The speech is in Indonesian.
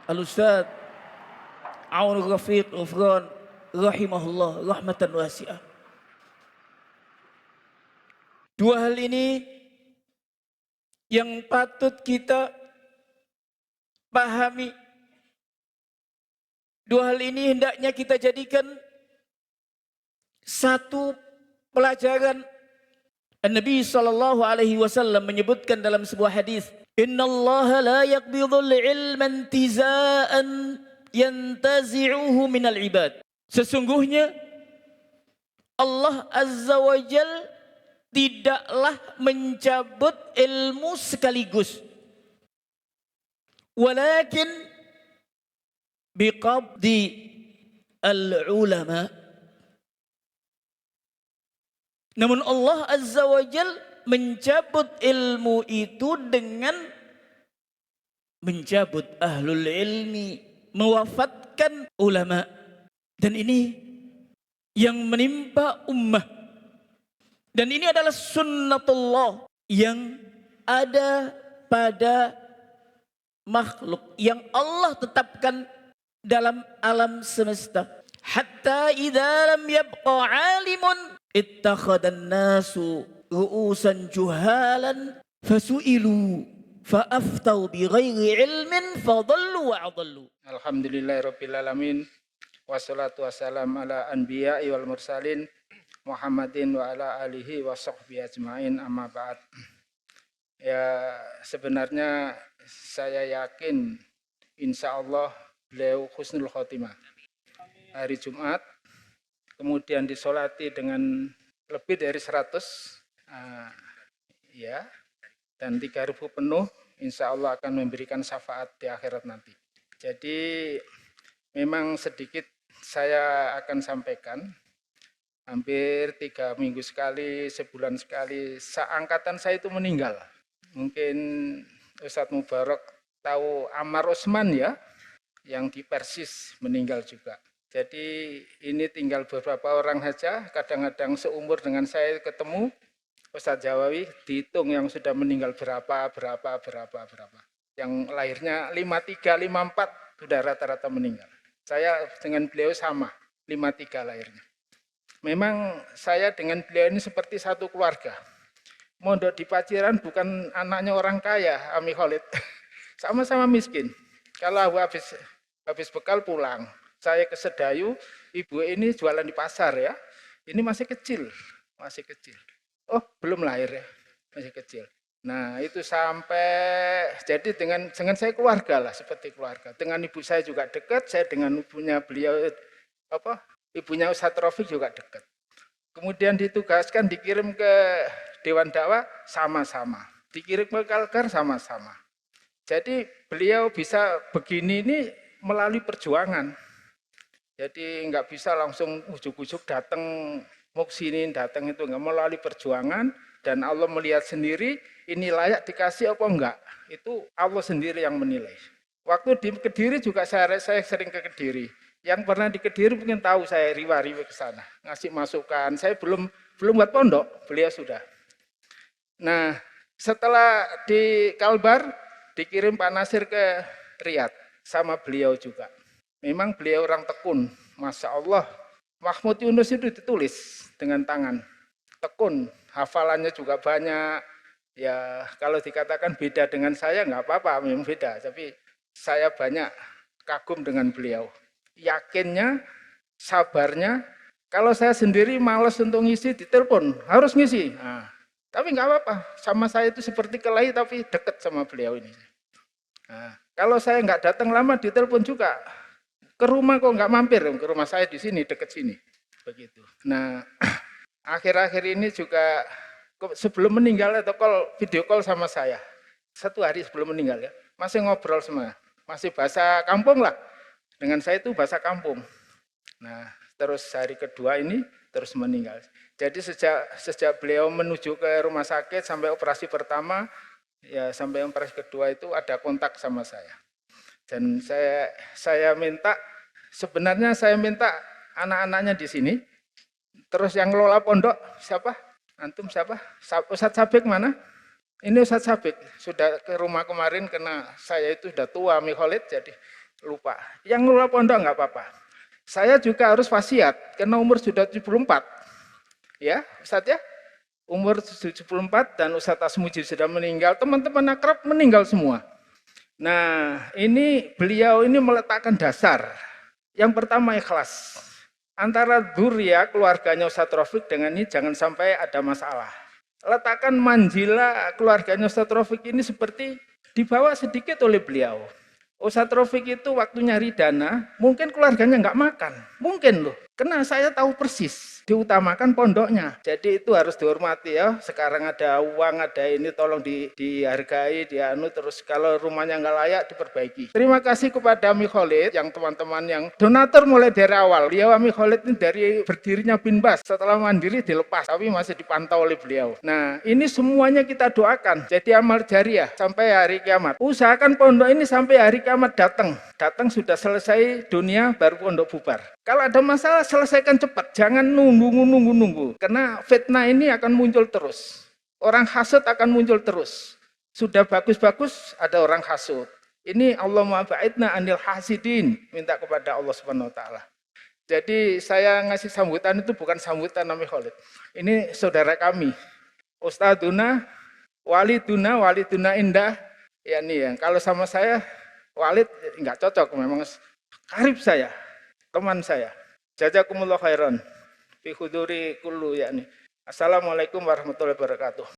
Al-Ustaz Aun Rafiq Ghufran rahimahullah rahmatan wasi'ah. Dua hal ini yang patut kita pahami. Dua hal ini hendaknya kita jadikan satu pelajaran. Nabi sallallahu alaihi wasallam menyebutkan dalam sebuah hadis, "Innallaha la yaqbidul ilma intiza'an yantazi'uhu minal ibad." Sesungguhnya Allah Azza wa Jal tidaklah mencabut ilmu sekaligus, walakin biqabdi al-ulama. Namun Allah Azza wa Jal mencabut ilmu itu dengan mencabut ahlul ilmi, mewafatkan ulama. Dan ini yang menimpa ummah. Dan ini adalah sunnatullah yang ada pada makhluk yang Allah tetapkan dalam alam semesta. Hatta idza lam yabqa alimun ittakhadhan nasu ru'usan juhalan fasu'ilu fa'aftau bighairi ilmin fadallu wa adallu. Alhamdulillahirabbil alamin. Wassalatu wassalamu ala anbiya'i wal mursalin Muhammadin wa ala alihi wa sahbihi ajma'in, amma ba'd. Ya, sebenarnya saya yakin insya Allah beliau husnul khotimah. Hari Jumat, kemudian disolati dengan lebih dari 100, ya, dan 3.000 penuh, insya Allah akan memberikan syafaat di akhirat nanti. Jadi memang sedikit saya akan sampaikan, hampir 3 minggu sekali, sebulan sekali, seangkatan saya itu meninggal. Mungkin Ustadz Mubarak tahu Ammar Usman ya, yang di Persis meninggal juga. Jadi ini tinggal beberapa orang saja, kadang-kadang seumur dengan saya ketemu, Ustadz Jawawi dihitung yang sudah meninggal berapa. Yang lahirnya 53, 54 sudah rata-rata meninggal. Saya dengan beliau sama, 53 lahirnya. Memang saya dengan beliau ini seperti satu keluarga. Mondok di Paciran bukan anaknya orang kaya, Ami Khalid. Sama-sama miskin. Kalau habis bekal pulang. Saya ke Sedayu, ibu ini jualan di pasar ya. Ini masih kecil. Oh, belum lahir ya, masih kecil. Nah, itu sampai jadi dengan saya keluarga lah, seperti keluarga. Dengan ibu saya juga dekat, saya dengan ibunya beliau ibunya Ustadz Rafiq juga dekat. Kemudian ditugaskan dikirim ke Dewan Dakwah sama-sama. Dikirim ke Kalkar sama-sama. Jadi beliau bisa begini ini melalui perjuangan. Jadi nggak bisa langsung ujuk-ujuk datang mau sini datang itu, nggak, melalui perjuangan, dan Allah melihat sendiri ini layak dikasih apa enggak. Itu Allah sendiri yang menilai. Waktu di Kediri juga saya sering ke Kediri. Yang pernah di Kediri mungkin tahu saya riwa-riwa ke sana, ngasih masukan. Saya belum buat pondok, beliau sudah. Nah, setelah di Kalbar dikirim Pak Nasir ke Riyadh sama beliau juga. Memang beliau orang tekun, Masya Allah. Mahmud Yunus itu ditulis dengan tangan, tekun, hafalannya juga banyak. Ya kalau dikatakan beda dengan saya nggak apa-apa, memang beda. Tapi saya banyak kagum dengan beliau. Yakinnya, sabarnya. Kalau saya sendiri malas untuk ngisi, ditelepon, harus ngisi. Nah, tapi nggak apa-apa, sama saya itu seperti kelahi tapi dekat sama beliau ini. Nah, kalau saya nggak datang lama, ditelepon juga. Ke rumah kok nggak mampir, ke rumah saya di sini, dekat sini. Begitu. Nah, akhir-akhir ini juga sebelum meninggal atau video call sama saya. 1 hari sebelum meninggal ya, masih ngobrol semua. Masih bahasa kampung lah. Dengan saya itu bahasa kampung. Nah, terus hari kedua ini terus meninggal. Jadi sejak beliau menuju ke rumah sakit sampai operasi pertama, ya sampai operasi kedua itu ada kontak sama saya. Dan saya minta, sebenarnya saya minta anak-anaknya di sini. Terus yang ngelola pondok siapa? Antum siapa? Ustadz Sabik mana? Ini Ustadz Sabik sudah ke rumah kemarin karena saya itu sudah tua, Mi Khalid, jadi lupa. Yang ngelola pondok nggak apa-apa. Saya juga harus wasiat karena umur sudah 74. Ya, Ustaz ya. Umur 74 dan Ustaz Asmuji sudah meninggal, teman-teman akrab meninggal semua. Nah, ini beliau ini meletakkan dasar. Yang pertama ikhlas. Antara Duria keluarganya Ustaz Rafiq dengan ini jangan sampai ada masalah. Letakkan manjila keluarganya Ustaz Rafiq ini seperti dibawa sedikit oleh beliau. Ustaz Rafiq itu waktu nyari dana, mungkin keluarganya nggak makan. Mungkin loh, karena saya tahu persis. Diutamakan pondoknya. Jadi itu harus dihormati ya. Sekarang ada uang, ada ini tolong dihargai, terus kalau rumahnya nggak layak diperbaiki. Terima kasih kepada Ami Khalid yang teman-teman yang donatur mulai dari awal. Beliau Ami Khalid ini dari berdirinya Binbas, setelah mandiri dilepas, tapi masih dipantau oleh beliau. Nah, ini semuanya kita doakan. Jadi amal jariah sampai hari kiamat. Usahakan pondok ini sampai hari kiamat datang. Datang sudah selesai dunia baru pondok bubar. Kalau ada masalah selesaikan cepat, jangan nunggu. Karena fitnah ini akan muncul terus. Orang hasud akan muncul terus. Sudah bagus-bagus ada orang hasud. Ini Allahumma ba'idna anil hasidin, minta kepada Allah Subhanahu wa taala. Jadi saya ngasih sambutan itu bukan sambutan Ami Khalid. Ini saudara kami. Ustaduna, waliduna indah. Ya nih ya, kalau sama saya Walid enggak cocok, memang karib saya. Teman saya. Jazakumullah khairan. Fi huduri kullu yakni. Assalamualaikum warahmatullahi wabarakatuh.